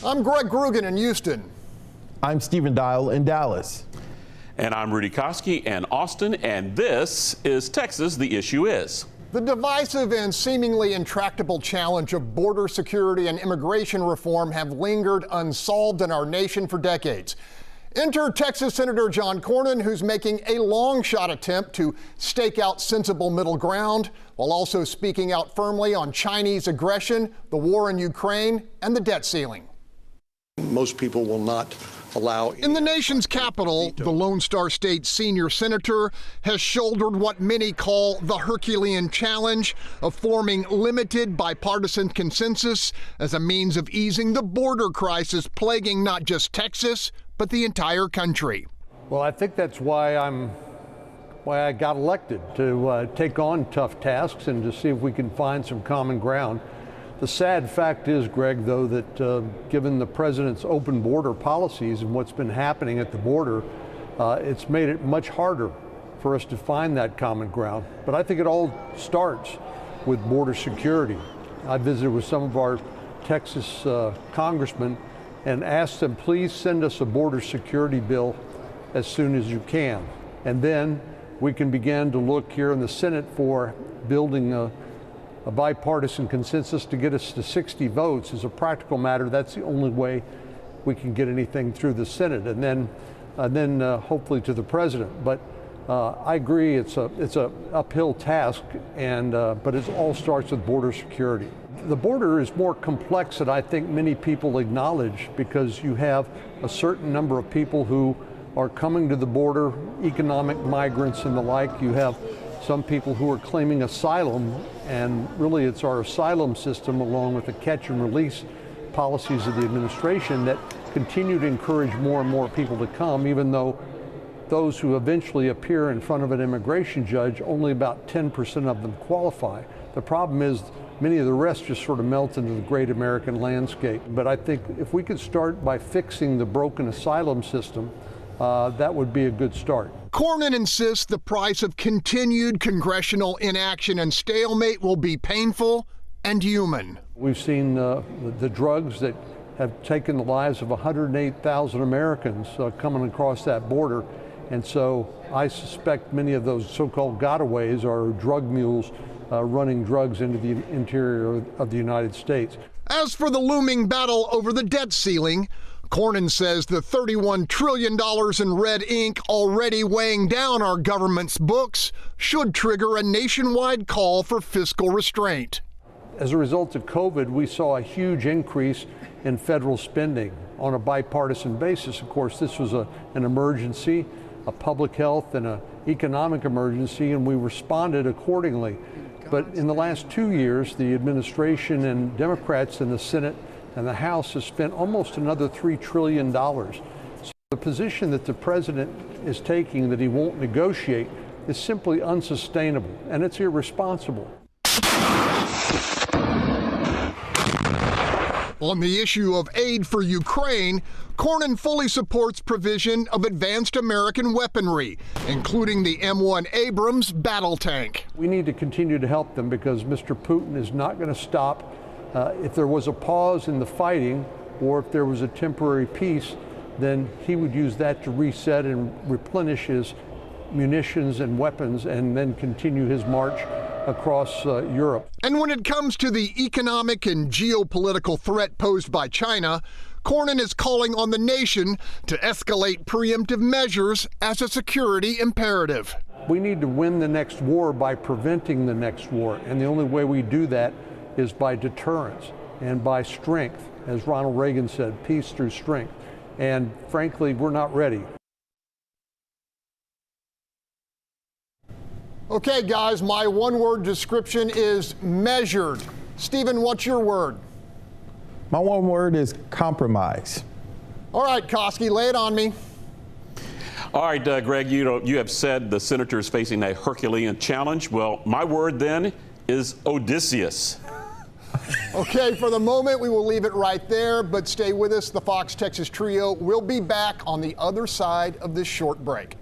I'm Greg Grugan in Houston. I'm Stephen Dial in Dallas. And I'm Rudy Koski in Austin, and this is Texas, The Issue Is. The divisive and seemingly intractable challenge of border security and immigration reform have lingered unsolved in our nation for decades. Enter Texas Senator John Cornyn, who's making a long-shot attempt to stake out sensible middle ground while also speaking out firmly on Chinese aggression, the war in Ukraine, and the debt ceiling. Most people will not allow. In the nation's capital, the Lone Star State senior senator has shouldered what many call the Herculean challenge of forming limited bipartisan consensus as a means of easing the border crisis plaguing not just Texas, but the entire country. Well, I think that's why I got elected, to take on tough tasks and to see if we can find some common ground. The sad fact is, Greg, though, that given the president's open border policies and what's been happening at the border, it's made it much harder for us to find that common ground. But I think it all starts with border security. I visited with some of our Texas congressmen and asked them, please send us a border security bill as soon as you can. And then we can begin to look here in the Senate for building a bipartisan consensus to get us to 60 votes. As a practical matter, that's the only way we can get anything through the Senate, and then hopefully to the president. But I agree, it's a uphill task, but it all starts with border security. The border is more complex than I think many people acknowledge, because you have a certain number of people who are coming to the border, economic migrants and the like. You have some people who are claiming asylum, and really it's our asylum system along with the catch and release policies of the administration that continue to encourage more and more people to come, even though those who eventually appear in front of an immigration judge, only about 10% of them qualify. The problem is many of the rest just sort of melt into the great American landscape. But I think if we could start by fixing the broken asylum system, that would be a good start. Cornyn insists the price of continued congressional inaction and stalemate will be painful and human. We've seen the drugs that have taken the lives of 108,000 Americans coming across that border. And so I suspect many of those so-called gotaways are drug mules running drugs into the interior of the United States. As for the looming battle over the debt ceiling, Cornyn says the $31 trillion in red ink already weighing down our government's books should trigger a nationwide call for fiscal restraint. As a result of COVID, we saw a huge increase in federal spending on a bipartisan basis. Of course, this was an emergency, a public health and an economic emergency, and we responded accordingly. But in the last 2 years, the administration and Democrats in the Senate and the House has spent almost another $3 trillion. So the position that the president is taking, that he won't negotiate, is simply unsustainable, and it's irresponsible. On the issue of aid for Ukraine, Cornyn fully supports provision of advanced American weaponry, including the M1 Abrams battle tank. We need to continue to help them because Mr. Putin is not going to stop. If there was a pause in the fighting, or if there was a temporary peace, then he would use that to reset and replenish his munitions and weapons, and then continue his march across Europe. And when it comes to the economic and geopolitical threat posed by China, Cornyn is calling on the nation to escalate preemptive measures as a security imperative. We need to win the next war by preventing the next war, and the only way we do that is by deterrence and by strength. As Ronald Reagan said, peace through strength. And frankly, we're not ready. Okay, guys, my one-word description is measured. Stephen, what's your word? My one word is compromise. All right, Koski, lay it on me. All right, Greg, you have said the senator is facing a Herculean challenge. Well, my word then is Odysseus. Okay, for the moment, we will leave it right there, but stay with us. The Fox Texas Trio will be back on the other side of this short break.